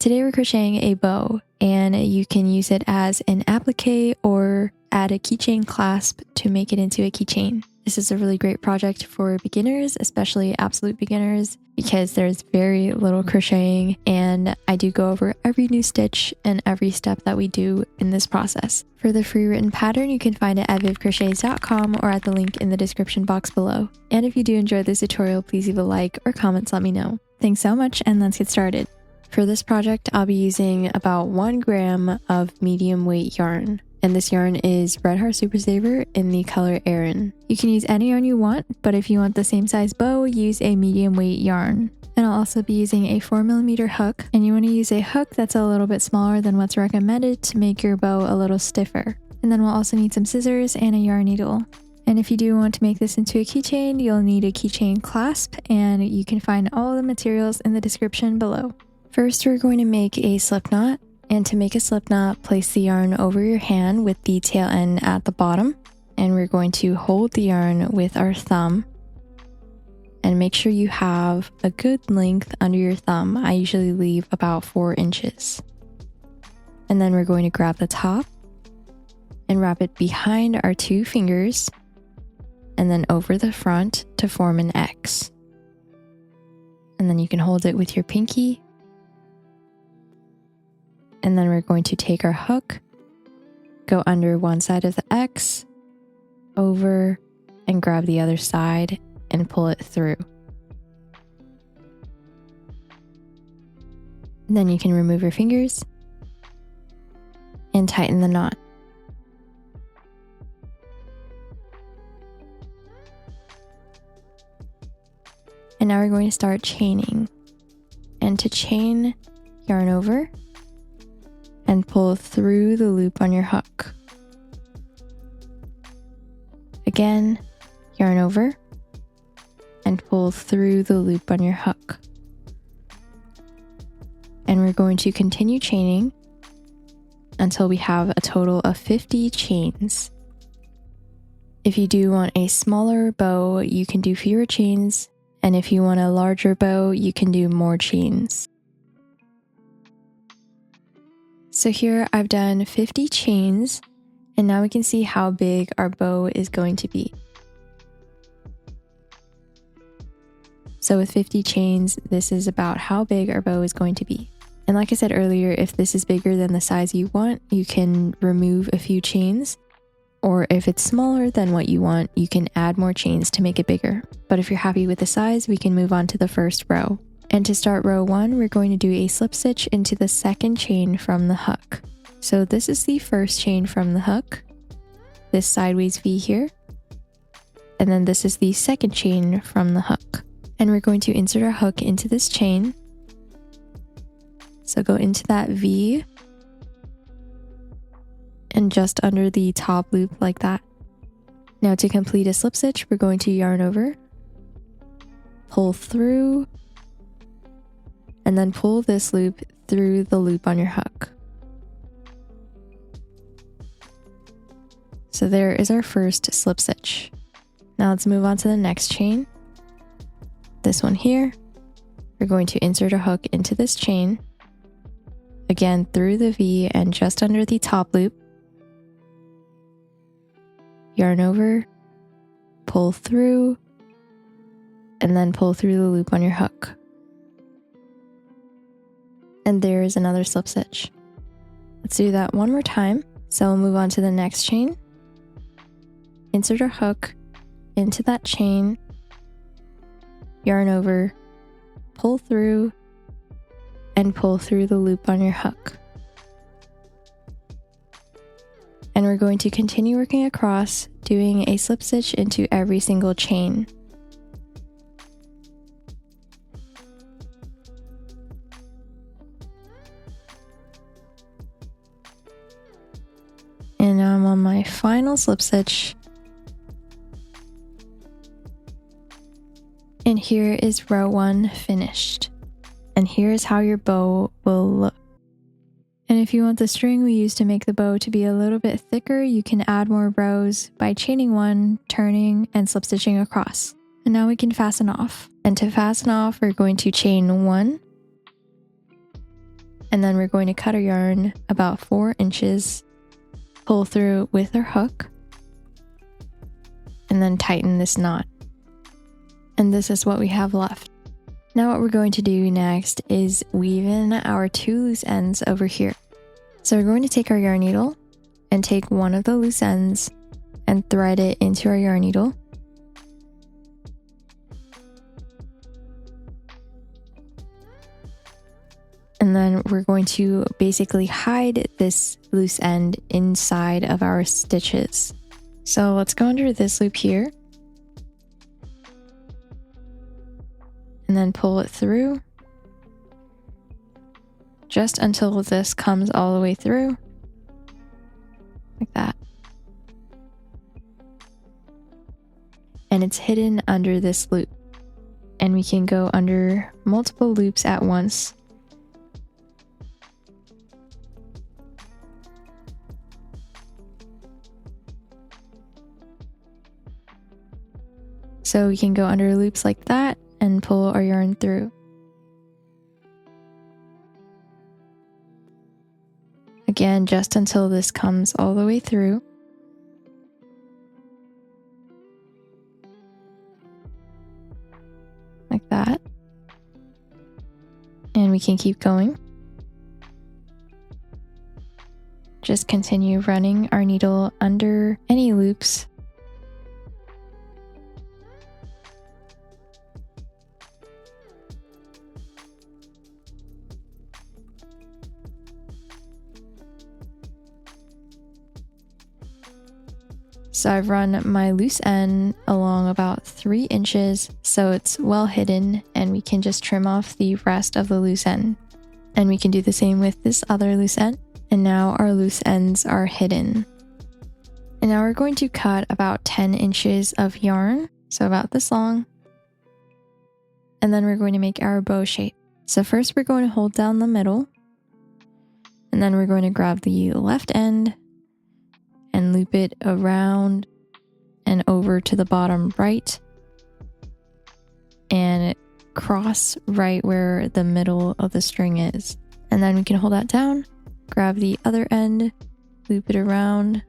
Today we're crocheting a bow, and you can use it as an applique or add a keychain clasp to make it into a keychain. This is a really great project for beginners, especially absolute beginners, because there's very little crocheting, and I do go over every new stitch and every step that we do in this process. For the free written pattern, you can find it at vivcrochets.com or at the link in the description box below. And if you do enjoy this tutorial, please leave a like or comment to let me know. Thanks so much, and let's get started. For this project, I'll be using about 1 gram of medium weight yarn. And this yarn is Red Heart Super Saver in the color Aran. You can use any yarn you want, but if you want the same size bow, use a medium weight yarn. And I'll also be using a 4mm hook, and you want to use a hook that's a little bit smaller than what's recommended to make your bow a little stiffer. And then we'll also need some scissors and a yarn needle. And if you do want to make this into a keychain, you'll need a keychain clasp, and you can find all the materials in the description below. First, we're going to make a slip knot. And to make a slip knot, place the yarn over your hand with the tail end at the bottom. And we're going to hold the yarn with our thumb. And make sure you have a good length under your thumb. I usually leave about 4 inches. And then we're going to grab the top and wrap it behind our 2 fingers. And then over the front to form an X. And then you can hold it with your pinky. And then we're going to take our hook, go under one side of the X, over, and grab the other side and pull it through. And then you can remove your fingers and tighten the knot. And now we're going to start chaining. And to chain, yarn over and pull through the loop on your hook. Again, yarn over and pull through the loop on your hook. And we're going to continue chaining until we have a total of 50 chains. If you do want a smaller bow, you can do fewer chains, and if you want a larger bow, you can do more chains. So here I've done 50 chains, and now we can see how big our bow is going to be. So with 50 chains, this is about how big our bow is going to be. And like I said earlier, if this is bigger than the size you want, you can remove a few chains, or if it's smaller than what you want, you can add more chains to make it bigger. But if you're happy with the size, we can move on to the first row. And to start row 1, we're going to do a slip stitch into the second chain from the hook. So this is the first chain from the hook, this sideways V here, and then this is the second chain from the hook. And we're going to insert our hook into this chain. So go into that V and just under the top loop like that. Now to complete a slip stitch, we're going to yarn over, pull through, and then pull this loop through the loop on your hook. So there is our first slip stitch. Now let's move on to the next chain. This one here, we're going to insert a hook into this chain, again through the V and just under the top loop. Yarn over, pull through, and then pull through the loop on your hook. And there is another slip stitch. Let's do that one more time. So we'll move on to the next chain. Insert our hook into that chain, yarn over, pull through, and pull through the loop on your hook. And we're going to continue working across, doing a slip stitch into every single chain. And now I'm on my final slip stitch. And here is row 1 finished. And here is how your bow will look. And if you want the string we use to make the bow to be a little bit thicker, you can add more rows by chaining 1, turning, and slip stitching across. And now we can fasten off. And to fasten off, we're going to chain 1, And then we're going to cut our yarn about 4 inches, pull through with our hook, and then tighten this knot. And this is what we have left. Now what we're going to do next is weave in our 2 loose ends over here. So we're going to take our yarn needle and take one of the loose ends and thread it into our yarn needle. And then we're going to basically hide this loose end inside of our stitches. So let's go under this loop here. And then pull it through just until this comes all the way through, like that. And it's hidden under this loop. And we can go under multiple loops at once. So we can go under loops like that and pull our yarn through. Again, just until this comes all the way through. Like that. And we can keep going. Just continue running our needle under any loops. So I've run my loose end along about 3 inches, so it's well hidden, and we can just trim off the rest of the loose end. And we can do the same with this other loose end. And now our loose ends are hidden. And now we're going to cut about 10 inches of yarn, so about this long. And then we're going to make our bow shape. So first we're going to hold down the middle, and then we're going to grab the left end and loop it around and over to the bottom right and cross right where the middle of the string is. And then we can hold that down, grab the other end, loop it around,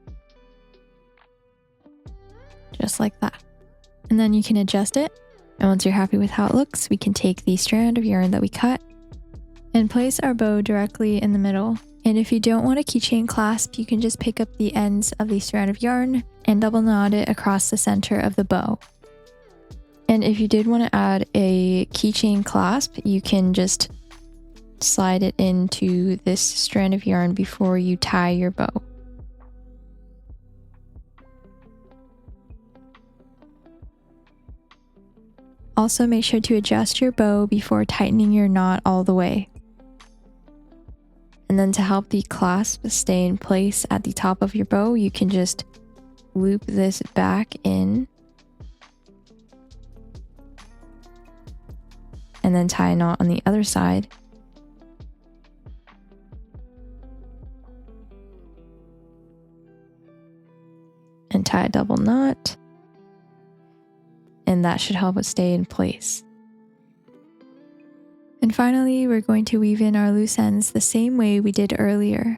just like that. And then you can adjust it. And once you're happy with how it looks, we can take the strand of yarn that we cut and place our bow directly in the middle. And if you don't want a keychain clasp, you can just pick up the ends of the strand of yarn and double knot it across the center of the bow. And if you did want to add a keychain clasp, you can just slide it into this strand of yarn before you tie your bow. Also, make sure to adjust your bow before tightening your knot all the way. And then to help the clasp stay in place at the top of your bow, you can just loop this back in and then tie a knot on the other side. And tie a double knot. And that should help it stay in place. And finally, we're going to weave in our loose ends the same way we did earlier.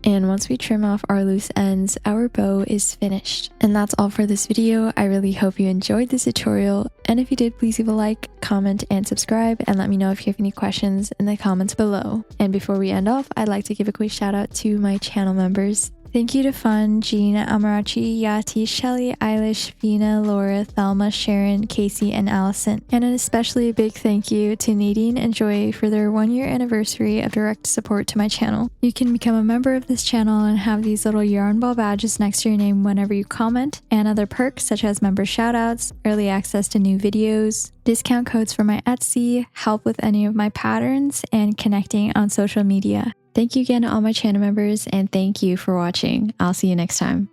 And once we trim off our loose ends, our bow is finished. And that's all for this video. I really hope you enjoyed this tutorial. And if you did, please leave a like, comment, and subscribe, and let me know if you have any questions in the comments below. And before we end off, I'd like to give a quick shout out to my channel members. Thank you to Fun, Jean, Amarachi, Yati, Shelly, Eilish, Vina, Laura, Thelma, Sharon, Casey, and Allison. And an especially big thank you to Nadine and Joy for their 1-year anniversary of direct support to my channel. You can become a member of this channel and have these little yarn ball badges next to your name whenever you comment, and other perks such as member shoutouts, early access to new videos, discount codes for my Etsy, help with any of my patterns, and connecting on social media. Thank you again to all my channel members, and thank you for watching. I'll see you next time.